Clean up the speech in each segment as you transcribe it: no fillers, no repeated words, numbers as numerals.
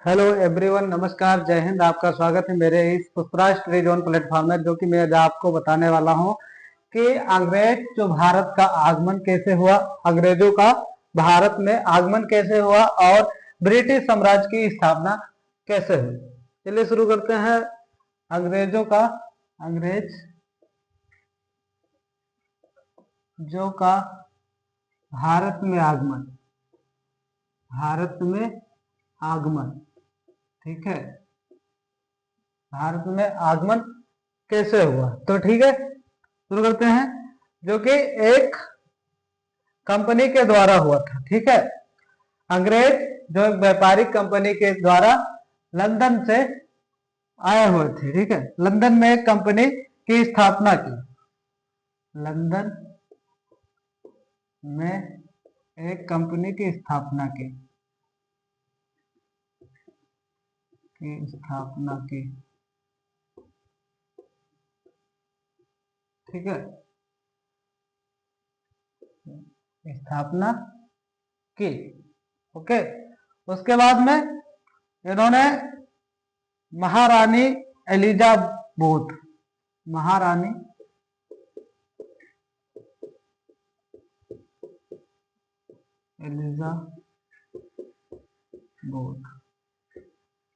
Hello everyone, नमस्कार, जय हिंद। आपका स्वागत है मेरे इस पुष्पराज ट्रेड ऑन प्लेटफॉर्म में, जो कि मैं आज आपको बताने वाला हूं कि अंग्रेज जो भारत का आगमन कैसे हुआ, अंग्रेजों का भारत में आगमन कैसे हुआ और ब्रिटिश साम्राज्य की स्थापना कैसे हुई। चलिए शुरू करते हैं। अंग्रेजों का अंग्रेज जो का भारत में आगमन, भारत में आगमन, ठीक है। भारत में आगमन कैसे हुआ, तो ठीक है शुरू करते हैं। जो कि एक कंपनी के द्वारा हुआ था, ठीक है। अंग्रेज जो एक व्यापारिक कंपनी के द्वारा लंदन से आए हुए थे, ठीक है। लंदन में एक कंपनी की स्थापना की, लंदन में एक कंपनी की स्थापना की ठीक है, स्थापना की। ओके, उसके बाद में इन्होंने महारानी एलिजाबेथ, महारानी एलिजाबेथ,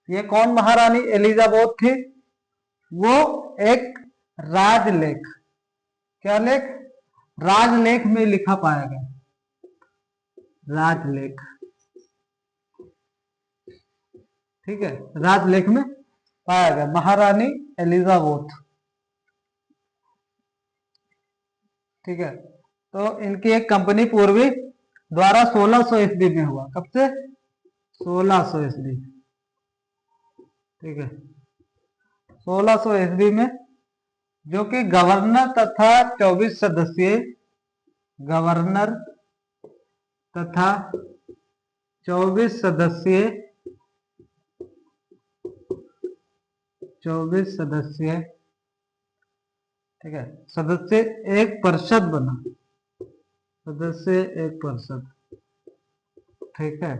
ये कौन महारानी एलिजाबेथ थी? वो एक राजलेख, क्या लेख? राजलेख में लिखा पाया गया, राजलेख, ठीक है। राजलेख में पाया गया महारानी एलिजाबेथ, ठीक है। तो इनकी एक कंपनी पूर्वी द्वारा 1600 ईस्वी में हुआ। कब से? 1600 ईस्वी, ठीक है। 1600 ईस्वी में, जो कि गवर्नर तथा 24 सदस्यीय गवर्नर तथा 24 सदस्यीय 24 सदस्यीय, ठीक है, सदस्य एक परिषद बना, सदस्य एक परिषद, ठीक है।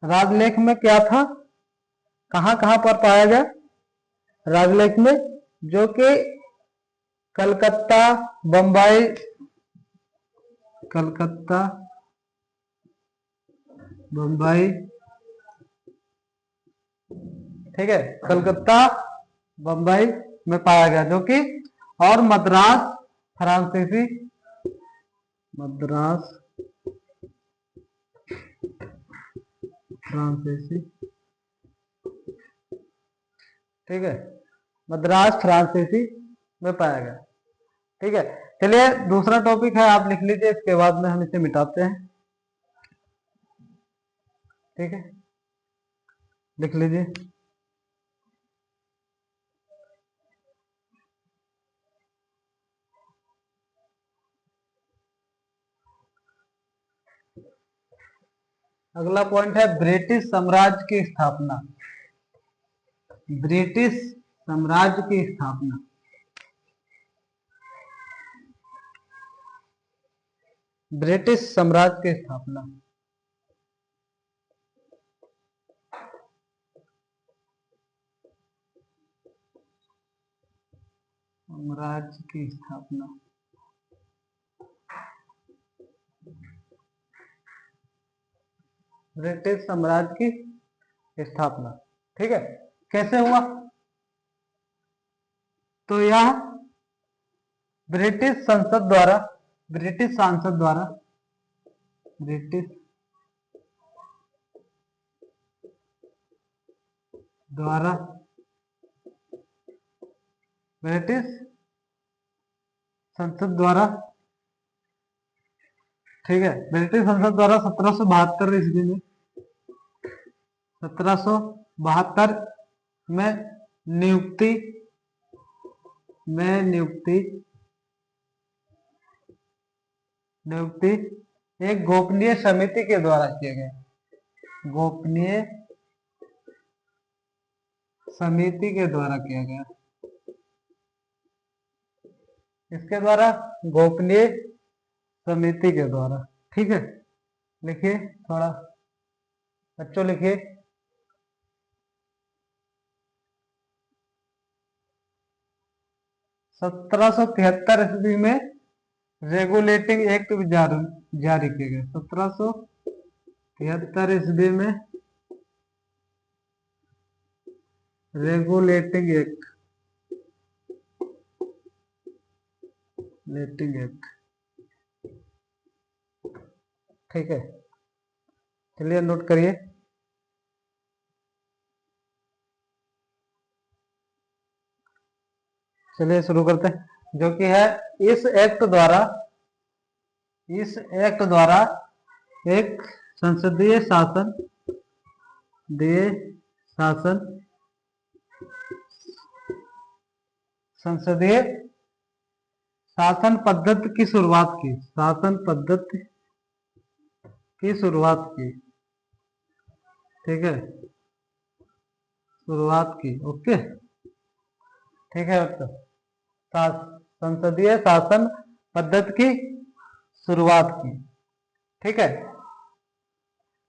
राजलेख में क्या था, कहां कहां पर पाया गया? राजलेख में जो कि कलकत्ता, बम्बई, कलकत्ता, बम्बई, ठीक है, कलकत्ता, बम्बई में पाया गया, जो कि और मद्रास फ्रांसीसी, मद्रास फ्रांसीसी, ठीक है, मद्रास फ्रांसीसी में पाया गया, ठीक है। चलिए दूसरा टॉपिक है, आप लिख लीजिए, इसके बाद में हम इसे मिटाते हैं, ठीक है, लिख लीजिए। अगला पॉइंट है ब्रिटिश साम्राज्य की स्थापना, ब्रिटिश साम्राज्य की स्थापना, ब्रिटिश साम्राज्य की स्थापना, साम्राज्य की स्थापना, ब्रिटिश साम्राज्य की स्थापना, ठीक है। कैसे हुआ? तो यह ब्रिटिश संसद द्वारा, ब्रिटिश सांसद द्वारा, ब्रिटिश द्वारा, ब्रिटिश संसद द्वारा, ठीक है, ब्रिटिश संसद द्वारा 1772 ईस्वी में, 1772 में नियुक्ति में नियुक्ति एक गोपनीय समिति के द्वारा किया गया, गोपनीय समिति के द्वारा किया गया, इसके द्वारा, गोपनीय समिति के द्वारा, ठीक है। लिखिए थोड़ा, बच्चों लिखिए। 1773 ईस्वी में रेगुलेटिंग एक्ट जारी किए गए। 1773 ईस्वी में रेगुलेटिंग एक्ट, लेटिंग एक्ट, ठीक है। चलिए नोट करिए। चलिए शुरू करते हैं, जो कि है इस एक्ट द्वारा, इस एक्ट द्वारा एक संसदीय शासन, दिए शासन, संसदीय शासन पद्धति की शुरुआत की, शासन पद्धति की शुरुआत की, ठीक है, शुरुआत की। ओके, ठीक है बच्चों, संसदीय शासन पद्धति की शुरुआत की, ठीक है।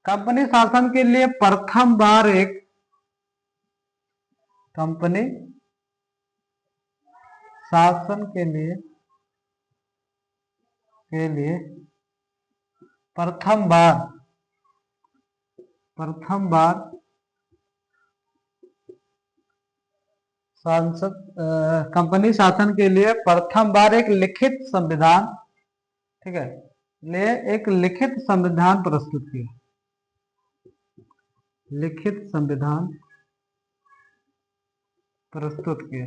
कंपनी शासन के लिए प्रथम बार एक कंपनी शासन के लिए प्रथम बार सांसद कंपनी शासन के लिए प्रथम बार एक लिखित संविधान, ठीक है, ले एक लिखित संविधान प्रस्तुत किया, लिखित संविधान प्रस्तुत किया,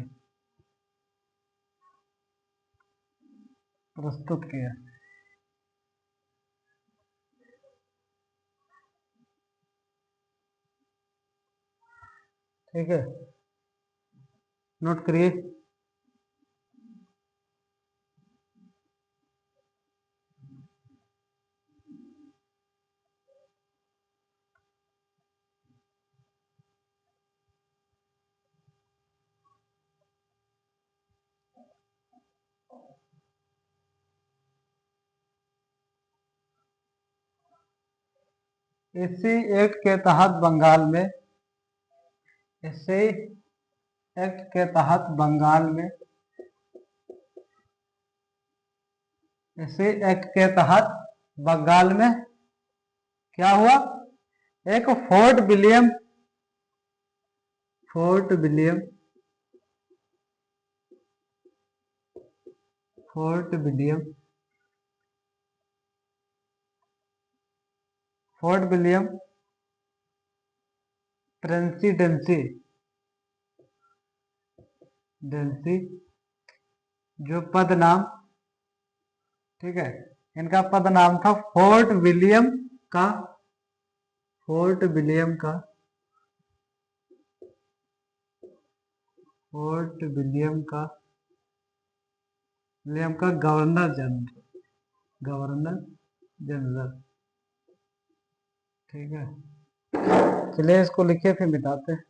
ठीक है, नोट करिए। इसी एक्ट के तहत बंगाल में, इसी एक्ट के तहत बंगाल में, इसी एक्ट के तहत बंगाल में क्या हुआ, एक Fort William, Fort William, Fort William, Fort William presidency, डेंसी, जो पद नाम, ठीक है, इनका पद नाम था फोर्ट विलियम का, फोर्ट विलियम का, फोर्ट विलियम का, विलियम का गवर्नर जनरल, गवर्नर जनरल, ठीक है। चलिए इसको लिखिए फिर मिटाते हैं।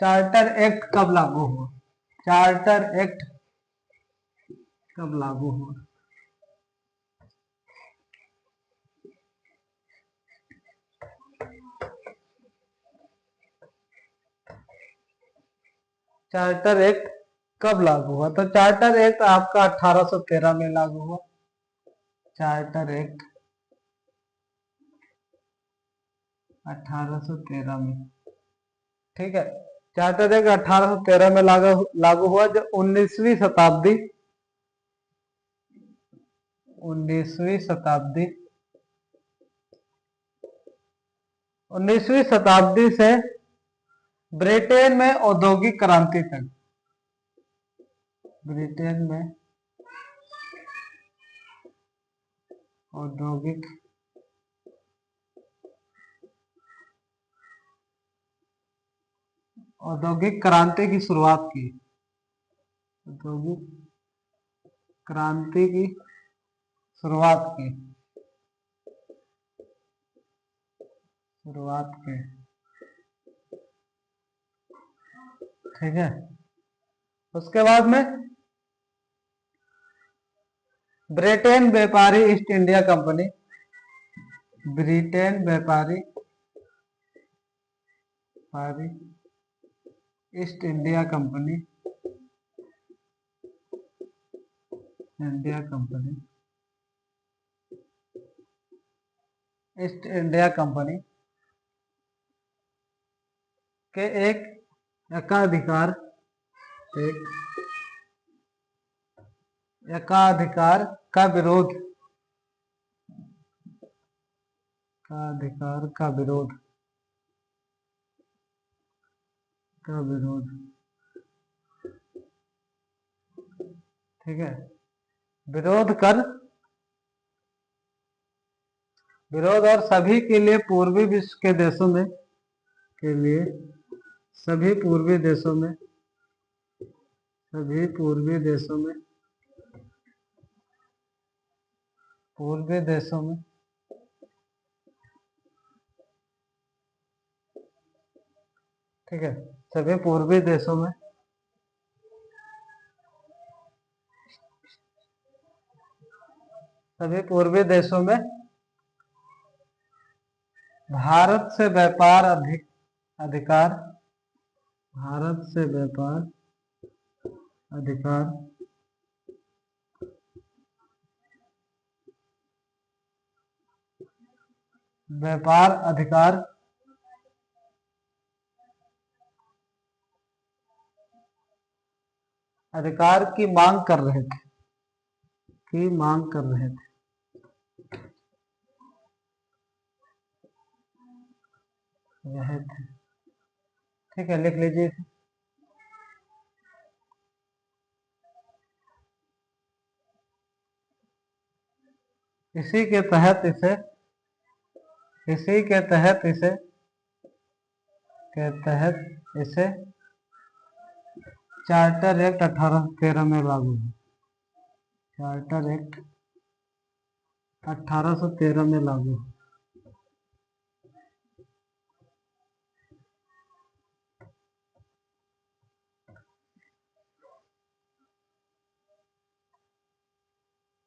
चार्टर एक्ट कब लागू हुआ, चार्टर एक्ट कब लागू हुआ, चार्टर एक्ट कब लागू हुआ? तो चार्टर एक्ट आपका 1813 में लागू हुआ, चार्टर एक्ट 1813 में, ठीक है। चार्टर एक्ट 1813 में लागू हुआ, जो 19वीं शताब्दी, 19वीं शताब्दी, 19वीं शताब्दी से ब्रिटेन में औद्योगिक क्रांति तक, ब्रिटेन में औद्योगिक औद्योगिक क्रांति की शुरुआत की, औद्योगिक क्रांति की शुरुआत की, शुरुआत की। ठीक है, उसके बाद में ब्रिटेन व्यापारी ईस्ट इंडिया कंपनी, ब्रिटेन व्यापारी east India company, east India company के एक एकाधिकार का विरोध, ठीक है, विरोध और सभी के लिए पूर्वी विश्व के देशों में सभी पूर्वी देशों में ठीक है, सभी पूर्वी देशों में भारत से व्यापार अधिकार व्यापार अधिकार अधिकार की मांग कर रहे थे, ठीक है, लिख लीजिए। इसी के तहत इसे चार्टर एक्ट 1813 में लागू है, चार्टर एक्ट 1813 में लागू है।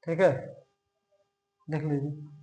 ठीक है, देख लीजिए।